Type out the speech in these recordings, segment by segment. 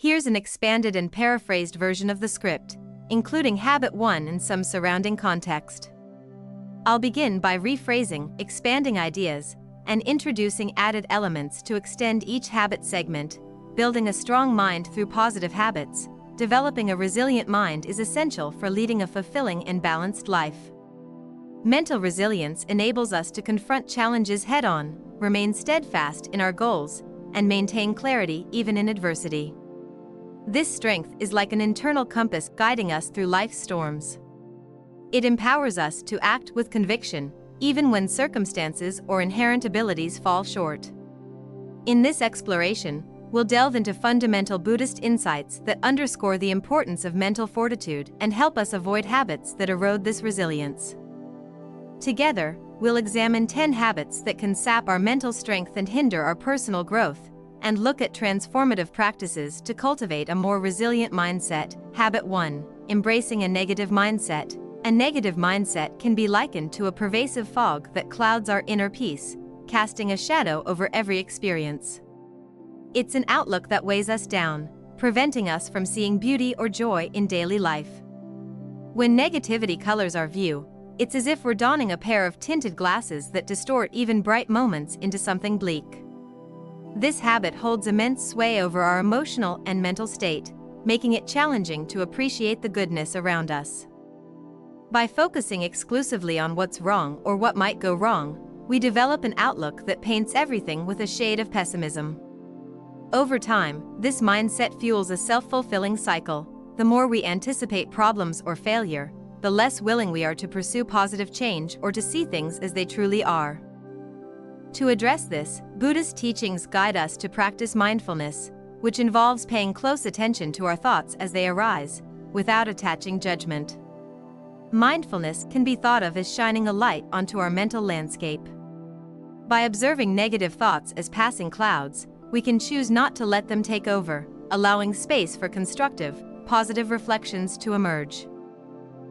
Here's an expanded and paraphrased version of the script, including Habit 1 and some surrounding context. I'll begin by rephrasing, expanding ideas, and introducing added elements to extend each habit segment. Building a strong mind through positive habits. Developing a resilient mind is essential for leading a fulfilling and balanced life. Mental resilience enables us to confront challenges head-on, remain steadfast in our goals, and maintain clarity even in adversity. This strength is like an internal compass guiding us through life's storms. It empowers us to act with conviction, even when circumstances or inherent abilities fall short. In this exploration, we'll delve into fundamental Buddhist insights that underscore the importance of mental fortitude and help us avoid habits that erode this resilience. Together, we'll examine 10 habits that can sap our mental strength and hinder our personal growth, and look at transformative practices to cultivate a more resilient mindset. Habit 1. Embracing a negative mindset. A negative mindset can be likened to a pervasive fog that clouds our inner peace, casting a shadow over every experience. It's an outlook that weighs us down, preventing us from seeing beauty or joy in daily life. When negativity colors our view, it's as if we're donning a pair of tinted glasses that distort even bright moments into something bleak. This habit holds immense sway over our emotional and mental state, making it challenging to appreciate the goodness around us. By focusing exclusively on what's wrong or what might go wrong, we develop an outlook that paints everything with a shade of pessimism. Over time, this mindset fuels a self-fulfilling cycle. The more we anticipate problems or failure, the less willing we are to pursue positive change or to see things as they truly are. To address this, Buddhist teachings guide us to practice mindfulness, which involves paying close attention to our thoughts as they arise, without attaching judgment. Mindfulness can be thought of as shining a light onto our mental landscape. By observing negative thoughts as passing clouds, we can choose not to let them take over, allowing space for constructive, positive reflections to emerge.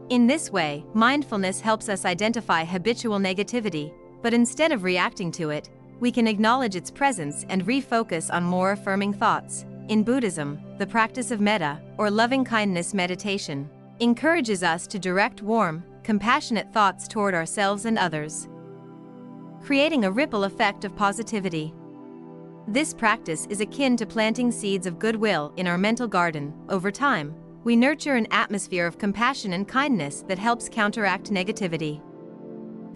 In this way, mindfulness helps us identify habitual negativity, but instead of reacting to it, we can acknowledge its presence and refocus on more affirming thoughts. In Buddhism, the practice of metta, or loving-kindness meditation, encourages us to direct warm, compassionate thoughts toward ourselves and others, creating a ripple effect of positivity. This practice is akin to planting seeds of goodwill in our mental garden. Over time, we nurture an atmosphere of compassion and kindness that helps counteract negativity.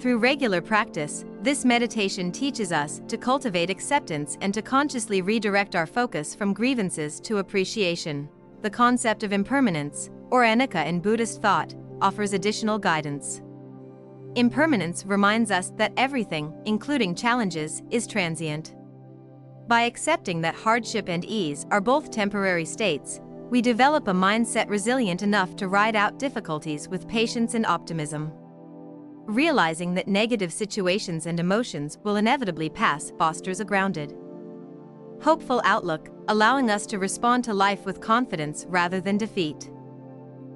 Through regular practice, this meditation teaches us to cultivate acceptance and to consciously redirect our focus from grievances to appreciation. The concept of impermanence, or anicca in Buddhist thought, offers additional guidance. Impermanence reminds us that everything, including challenges, is transient. By accepting that hardship and ease are both temporary states, we develop a mindset resilient enough to ride out difficulties with patience and optimism. Realizing that negative situations and emotions will inevitably pass fosters a grounded, hopeful outlook, allowing us to respond to life with confidence rather than defeat.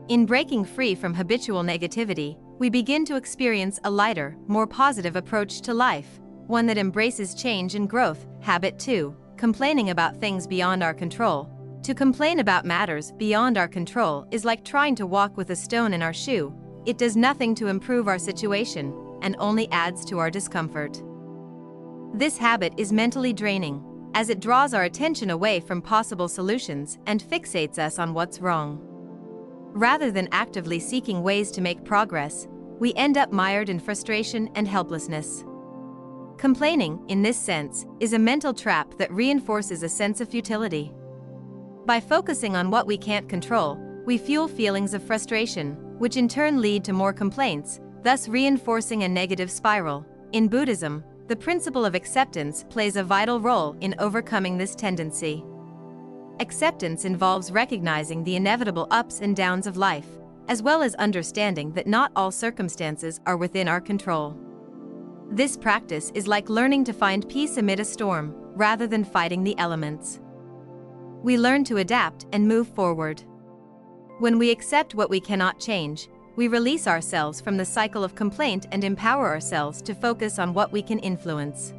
In breaking free from habitual negativity, we begin to experience a lighter, more positive approach to life, one that embraces change and growth. Habit 2. Complaining about things beyond our control. To complain about matters beyond our control is like trying to walk with a stone in our shoe. It does nothing to improve our situation, and only adds to our discomfort. This habit is mentally draining, as it draws our attention away from possible solutions and fixates us on what's wrong. Rather than actively seeking ways to make progress, we end up mired in frustration and helplessness. Complaining, in this sense, is a mental trap that reinforces a sense of futility. By focusing on what we can't control, we fuel feelings of frustration, which in turn lead to more complaints, thus reinforcing a negative spiral. In Buddhism, the principle of acceptance plays a vital role in overcoming this tendency. Acceptance involves recognizing the inevitable ups and downs of life, as well as understanding that not all circumstances are within our control. This practice is like learning to find peace amid a storm, rather than fighting the elements. We learn to adapt and move forward. When we accept what we cannot change, we release ourselves from the cycle of complaint and empower ourselves to focus on what we can influence.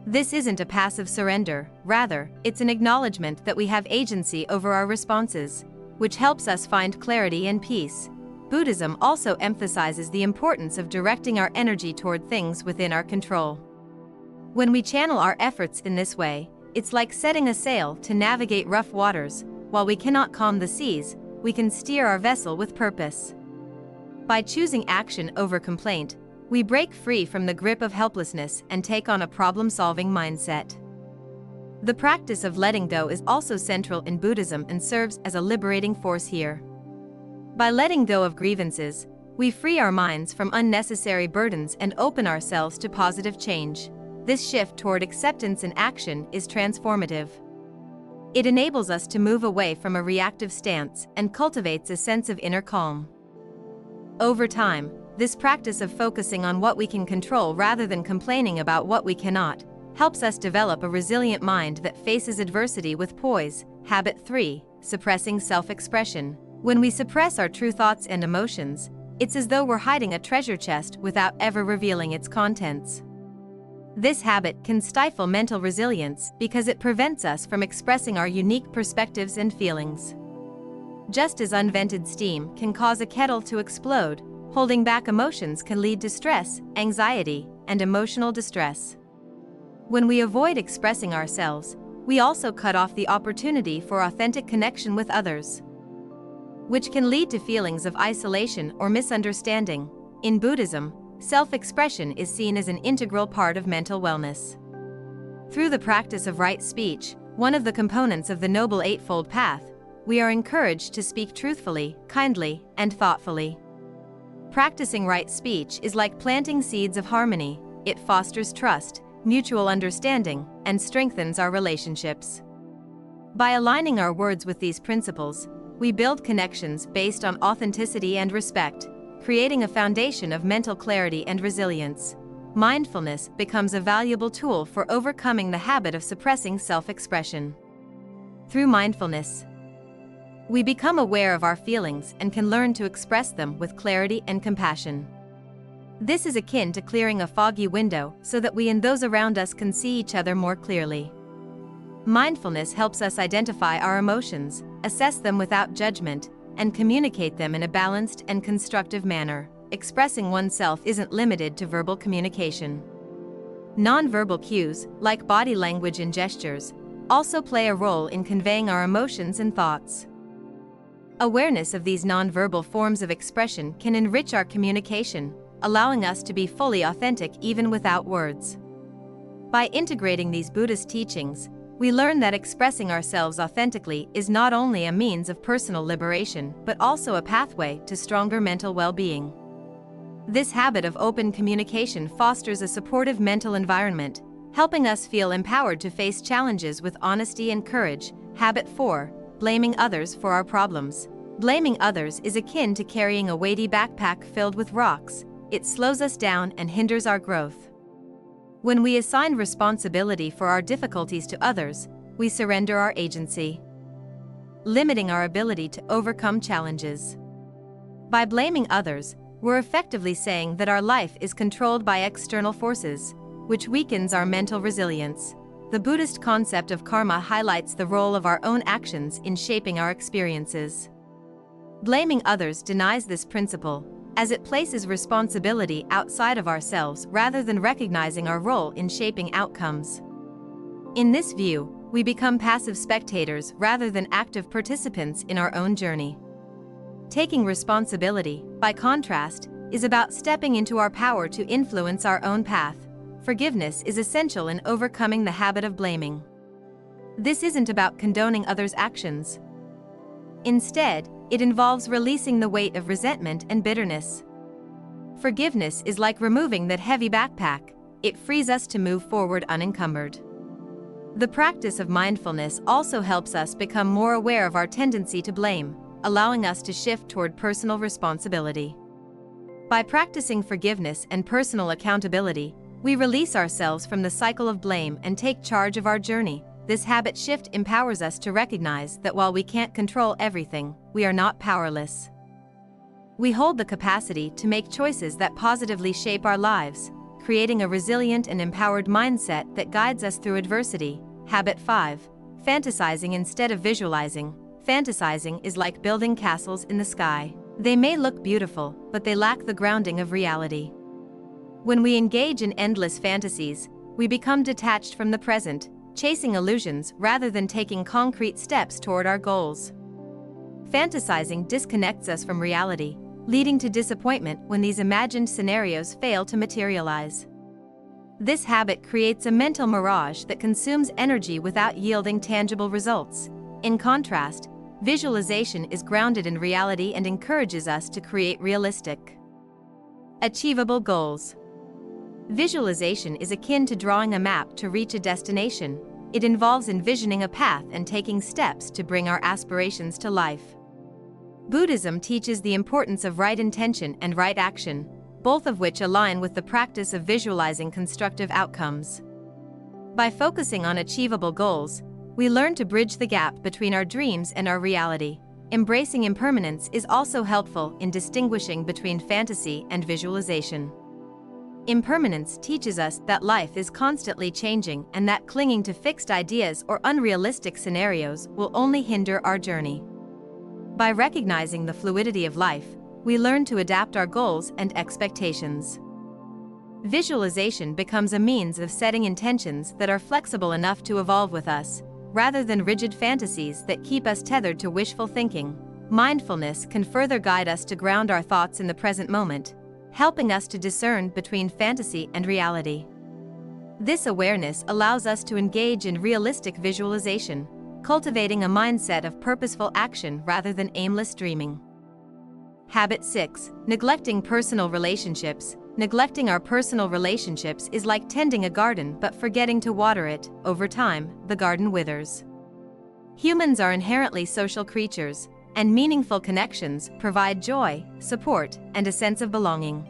This isn't a passive surrender, rather, it's an acknowledgement that we have agency over our responses, which helps us find clarity and peace. Buddhism also emphasizes the importance of directing our energy toward things within our control. When we channel our efforts in this way, it's like setting a sail to navigate rough waters. While we cannot calm the seas, we can steer our vessel with purpose. By choosing action over complaint, we break free from the grip of helplessness and take on a problem-solving mindset. The practice of letting go is also central in Buddhism and serves as a liberating force here. By letting go of grievances, we free our minds from unnecessary burdens and open ourselves to positive change. This shift toward acceptance and action is transformative. It enables us to move away from a reactive stance and cultivates a sense of inner calm. Over time, this practice of focusing on what we can control rather than complaining about what we cannot helps us develop a resilient mind that faces adversity with poise. Habit 3. Suppressing self-expression. When we suppress our true thoughts and emotions, it's as though we're hiding a treasure chest without ever revealing its contents. This habit can stifle mental resilience because it prevents us from expressing our unique perspectives and feelings. Just as unvented steam can cause a kettle to explode, holding back emotions can lead to stress, anxiety, and emotional distress. When we avoid expressing ourselves, we also cut off the opportunity for authentic connection with others, which can lead to feelings of isolation or misunderstanding. In Buddhism, self-expression is seen as an integral part of mental wellness. Through the practice of right speech, one of the components of the Noble Eightfold Path, we are encouraged to speak truthfully, kindly, and thoughtfully. Practicing right speech is like planting seeds of harmony. It fosters trust, mutual understanding, and strengthens our relationships. By aligning our words with these principles, we build connections based on authenticity and respect, creating a foundation of mental clarity and resilience. Mindfulness becomes a valuable tool for overcoming the habit of suppressing self-expression. Through mindfulness, we become aware of our feelings and can learn to express them with clarity and compassion. This is akin to clearing a foggy window so that we and those around us can see each other more clearly. Mindfulness helps us identify our emotions, assess them without judgment, and communicate them in a balanced and constructive manner. Expressing oneself isn't limited to verbal communication. Non-verbal cues, like body language and gestures, also play a role in conveying our emotions and thoughts. Awareness of these non-verbal forms of expression can enrich our communication, allowing us to be fully authentic even without words. By integrating these Buddhist teachings, we learn that expressing ourselves authentically is not only a means of personal liberation but also a pathway to stronger mental well-being. This habit of open communication fosters a supportive mental environment, helping us feel empowered to face challenges with honesty and courage. Habit 4. Blaming others for our problems. Blaming others is akin to carrying a weighty backpack filled with rocks. It slows us down and hinders our growth. When we assign responsibility for our difficulties to others, we surrender our agency, limiting our ability to overcome challenges. By blaming others, we're effectively saying that our life is controlled by external forces, which weakens our mental resilience. The Buddhist concept of karma highlights the role of our own actions in shaping our experiences. Blaming others denies this principle, as it places responsibility outside of ourselves rather than recognizing our role in shaping outcomes. In this view, we become passive spectators rather than active participants in our own journey. Taking responsibility, by contrast, is about stepping into our power to influence our own path. Forgiveness is essential in overcoming the habit of blaming. This isn't about condoning others' actions. Instead, it involves releasing the weight of resentment and bitterness. Forgiveness is like removing that heavy backpack. It frees us to move forward unencumbered. The practice of mindfulness also helps us become more aware of our tendency to blame, allowing us to shift toward personal responsibility. By practicing forgiveness and personal accountability, we release ourselves from the cycle of blame and take charge of our journey. This habit shift empowers us to recognize that while we can't control everything, we are not powerless. We hold the capacity to make choices that positively shape our lives. creating a resilient and empowered mindset that guides us through adversity. Habit 5. Fantasizing instead of visualizing. Fantasizing is like building castles in the sky. They may look beautiful, but they lack the grounding of reality. When we engage in endless fantasies, we become detached from the present, chasing illusions rather than taking concrete steps toward our goals. Fantasizing disconnects us from reality, leading to disappointment when these imagined scenarios fail to materialize. This habit creates a mental mirage that consumes energy without yielding tangible results. In contrast, visualization is grounded in reality and encourages us to create realistic, achievable goals. Visualization is akin to drawing a map to reach a destination. It involves envisioning a path and taking steps to bring our aspirations to life. Buddhism teaches the importance of right intention and right action, both of which align with the practice of visualizing constructive outcomes. By focusing on achievable goals, we learn to bridge the gap between our dreams and our reality. Embracing impermanence is also helpful in distinguishing between fantasy and visualization. Impermanence teaches us that life is constantly changing and that clinging to fixed ideas or unrealistic scenarios will only hinder our journey. By recognizing the fluidity of life, we learn to adapt our goals and expectations. Visualization becomes a means of setting intentions that are flexible enough to evolve with us, rather than rigid fantasies that keep us tethered to wishful thinking. Mindfulness can further guide us to ground our thoughts in the present moment, helping us to discern between fantasy and reality. This awareness allows us to engage in realistic visualization, cultivating a mindset of purposeful action rather than aimless dreaming. Habit 6. Neglecting personal relationships. Neglecting our personal relationships is like tending a garden but forgetting to water it. Over time, the garden withers. Humans are inherently social creatures, and meaningful connections provide joy, support, and a sense of belonging.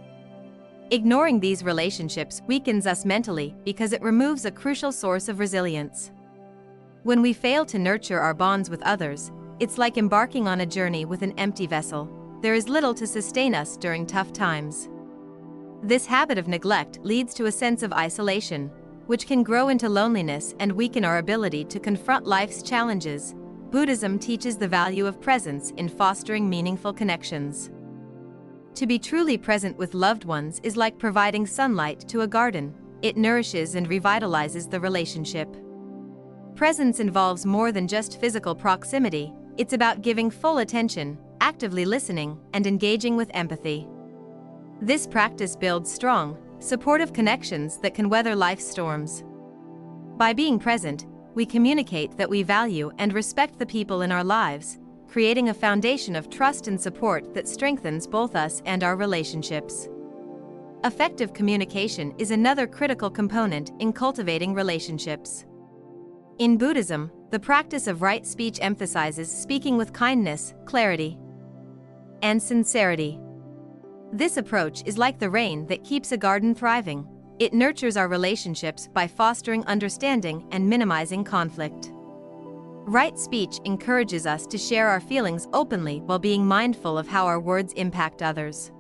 Ignoring these relationships weakens us mentally because it removes a crucial source of resilience. When we fail to nurture our bonds with others, it's like embarking on a journey with an empty vessel. There is little to sustain us during tough times. This habit of neglect leads to a sense of isolation, which can grow into loneliness and weaken our ability to confront life's challenges. Buddhism teaches the value of presence in fostering meaningful connections. To be truly present with loved ones is like providing sunlight to a garden. It nourishes and revitalizes the relationship. Presence involves more than just physical proximity. It's about giving full attention, actively listening, and engaging with empathy. This practice builds strong, supportive connections that can weather life's storms. By being present, we communicate that we value and respect the people in our lives, creating a foundation of trust and support that strengthens both us and our relationships. Effective communication is another critical component in cultivating relationships. In Buddhism, the practice of right speech emphasizes speaking with kindness, clarity, and sincerity. This approach is like the rain that keeps a garden thriving. It nurtures our relationships by fostering understanding and minimizing conflict. Right speech encourages us to share our feelings openly while being mindful of how our words impact others.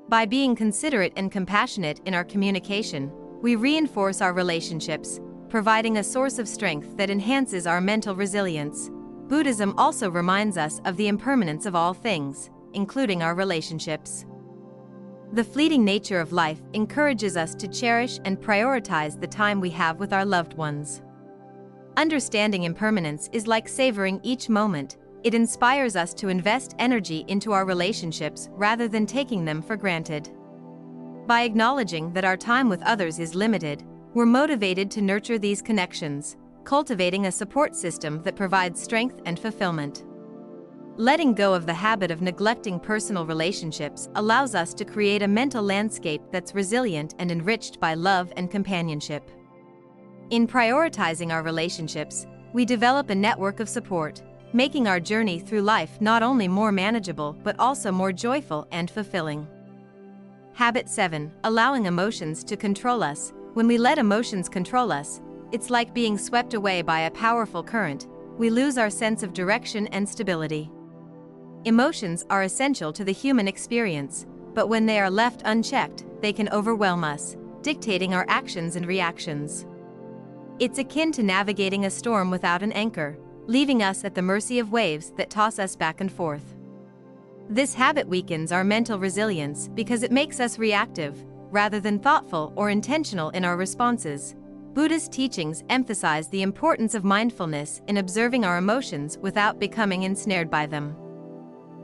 By being considerate and compassionate in our communication, we reinforce our relationships, providing a source of strength that enhances our mental resilience. Buddhism also reminds us of the impermanence of all things, including our relationships. The fleeting nature of life encourages us to cherish and prioritize the time we have with our loved ones. Understanding impermanence is like savoring each moment. It inspires us to invest energy into our relationships rather than taking them for granted. By acknowledging that our time with others is limited, we're motivated to nurture these connections, cultivating a support system that provides strength and fulfillment. Letting go of the habit of neglecting personal relationships allows us to create a mental landscape that's resilient and enriched by love and companionship. In prioritizing our relationships, we develop a network of support, making our journey through life not only more manageable but also more joyful and fulfilling. Habit 7. Allowing emotions to control us. When we let emotions control us, it's like being swept away by a powerful current. We lose our sense of direction and stability. Emotions are essential to the human experience, but when they are left unchecked, they can overwhelm us. dictating our actions and reactions. It's akin to navigating a storm without an anchor, leaving us at the mercy of waves that toss us back and forth. This habit weakens our mental resilience because it makes us reactive, rather than thoughtful or intentional in our responses. Buddhist teachings emphasize the importance of mindfulness in observing our emotions without becoming ensnared by them.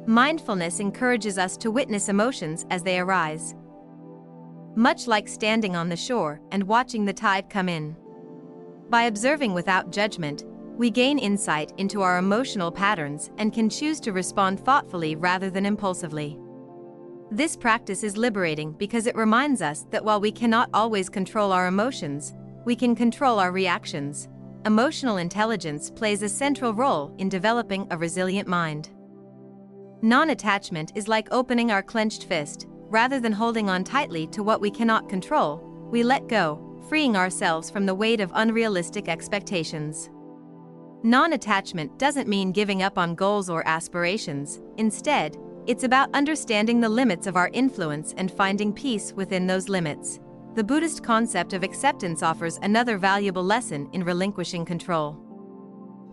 Mindfulness encourages us to witness emotions as they arise, much like standing on the shore and watching the tide come in. By observing without judgment, we gain insight into our emotional patterns and can choose to respond thoughtfully rather than impulsively. This practice is liberating because it reminds us that while we cannot always control our emotions, we can control our reactions. Emotional intelligence plays a central role in developing a resilient mind. Non-attachment is like opening our clenched fist. Rather than holding on tightly to what we cannot control, we let go, freeing ourselves from the weight of unrealistic expectations. Non-attachment doesn't mean giving up on goals or aspirations. Instead, it's about understanding the limits of our influence and finding peace within those limits. The Buddhist concept of acceptance offers another valuable lesson in relinquishing control.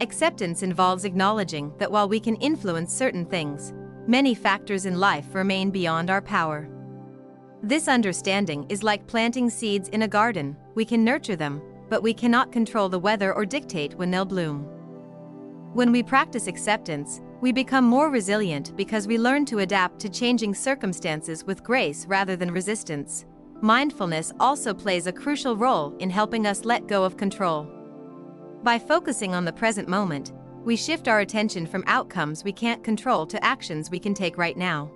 Acceptance involves acknowledging that while we can influence certain things, many factors in life remain beyond our power. This understanding is like planting seeds in a garden. We can nurture them, but we cannot control the weather or dictate when they'll bloom. When we practice acceptance, we become more resilient because we learn to adapt to changing circumstances with grace rather than resistance. Mindfulness also plays a crucial role in helping us let go of control. By focusing on the present moment, we shift our attention from outcomes we can't control to actions we can take right now.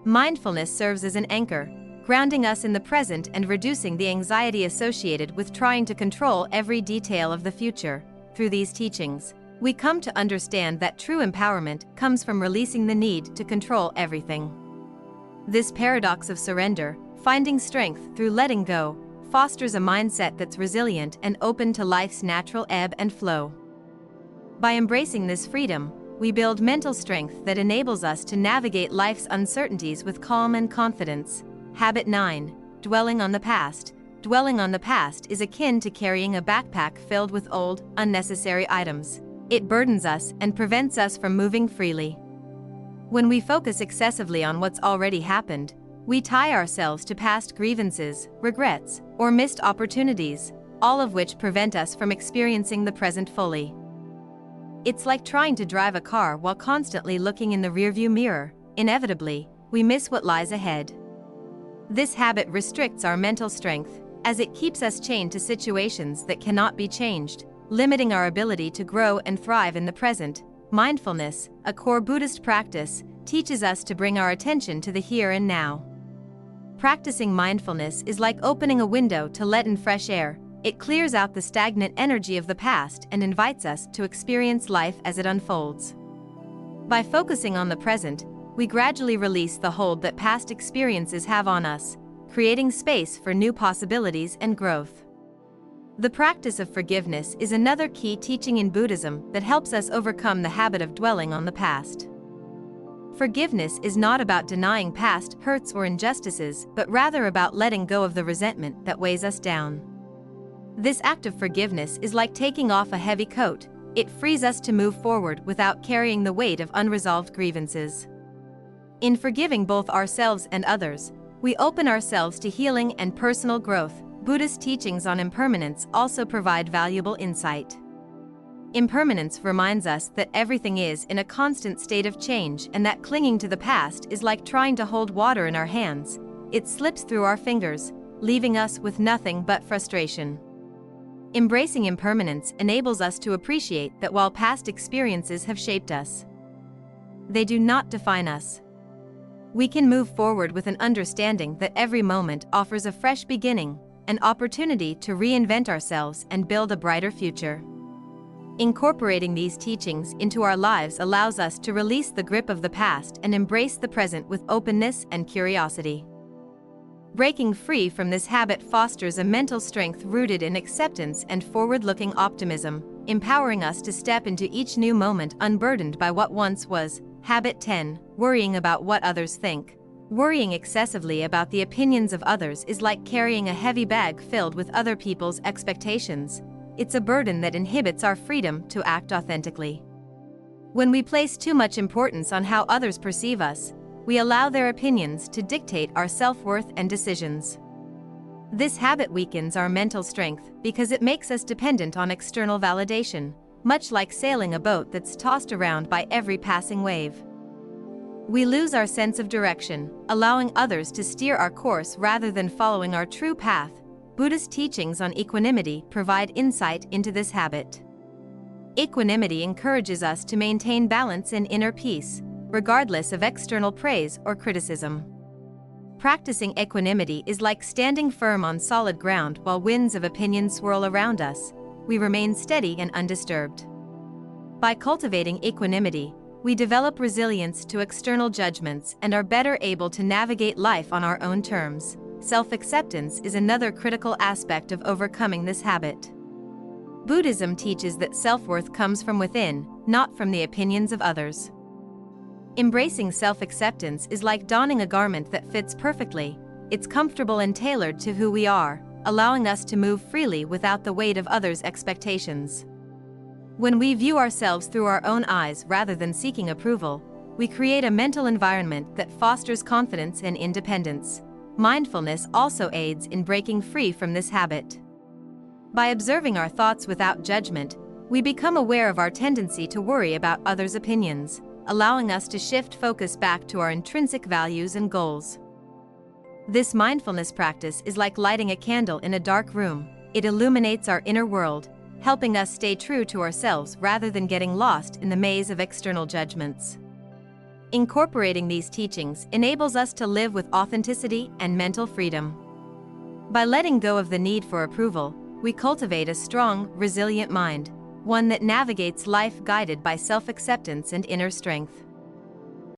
Mindfulness serves as an anchor, grounding us in the present and reducing the anxiety associated with trying to control every detail of the future. Through these teachings, we come to understand that true empowerment comes from releasing the need to control everything. This paradox of surrender, finding strength through letting go, fosters a mindset that's resilient and open to life's natural ebb and flow. By embracing this freedom, we build mental strength that enables us to navigate life's uncertainties with calm and confidence. Habit 9. Dwelling on the past. Dwelling on the past is akin to carrying a backpack filled with old, unnecessary items. It burdens us and prevents us from moving freely. When we focus excessively on what's already happened, we tie ourselves to past grievances, regrets, or missed opportunities, all of which prevent us from experiencing the present fully. It's like trying to drive a car while constantly looking in the rearview mirror. Inevitably, we miss what lies ahead. This habit restricts our mental strength, as it keeps us chained to situations that cannot be changed, limiting our ability to grow and thrive in the present. Mindfulness, a core Buddhist practice, teaches us to bring our attention to the here and now. Practicing mindfulness is like opening a window to let in fresh air. It clears out the stagnant energy of the past and invites us to experience life as it unfolds. By focusing on the present, we gradually release the hold that past experiences have on us, creating space for new possibilities and growth. The practice of forgiveness is another key teaching in Buddhism that helps us overcome the habit of dwelling on the past. Forgiveness is not about denying past hurts or injustices, but rather about letting go of the resentment that weighs us down. This act of forgiveness is like taking off a heavy coat. It frees us to move forward without carrying the weight of unresolved grievances. In forgiving both ourselves and others, we open ourselves to healing and personal growth. Buddhist teachings on impermanence also provide valuable insight. Impermanence reminds us that everything is in a constant state of change and that clinging to the past is like trying to hold water in our hands. It slips through our fingers, leaving us with nothing but frustration. Embracing impermanence enables us to appreciate that while past experiences have shaped us, they do not define us. We can move forward with an understanding that every moment offers a fresh beginning, an opportunity to reinvent ourselves and build a brighter future. Incorporating these teachings into our lives allows us to release the grip of the past and embrace the present with openness and curiosity. Breaking free from this habit fosters a mental strength rooted in acceptance and forward-looking optimism, empowering us to step into each new moment unburdened by what once was. Habit 10. Worrying about what others think. Worrying excessively about the opinions of others is like carrying a heavy bag filled with other people's expectations. It's a burden that inhibits our freedom to act authentically. When we place too much importance on how others perceive us, we allow their opinions to dictate our self-worth and decisions. This habit weakens our mental strength because it makes us dependent on external validation, much like sailing a boat that's tossed around by every passing wave. We lose our sense of direction, allowing others to steer our course rather than following our true path. Buddhist teachings on equanimity provide insight into this habit. Equanimity encourages us to maintain balance and inner peace, regardless of external praise or criticism. Practicing equanimity is like standing firm on solid ground while winds of opinion swirl around us. We remain steady and undisturbed. By cultivating equanimity, we develop resilience to external judgments and are better able to navigate life on our own terms. Self-acceptance is another critical aspect of overcoming this habit. Buddhism teaches that self-worth comes from within, not from the opinions of others. Embracing self-acceptance is like donning a garment that fits perfectly. It's comfortable and tailored to who we are, allowing us to move freely without the weight of others' expectations. When we view ourselves through our own eyes rather than seeking approval, we create a mental environment that fosters confidence and independence. Mindfulness also aids in breaking free from this habit. By observing our thoughts without judgment, we become aware of our tendency to worry about others' opinions, allowing us to shift focus back to our intrinsic values and goals. This mindfulness practice is like lighting a candle in a dark room. It illuminates our inner world, helping us stay true to ourselves rather than getting lost in the maze of external judgments. Incorporating these teachings enables us to live with authenticity and mental freedom. By letting go of the need for approval, we cultivate a strong, resilient mind, one that navigates life guided by self-acceptance and inner strength.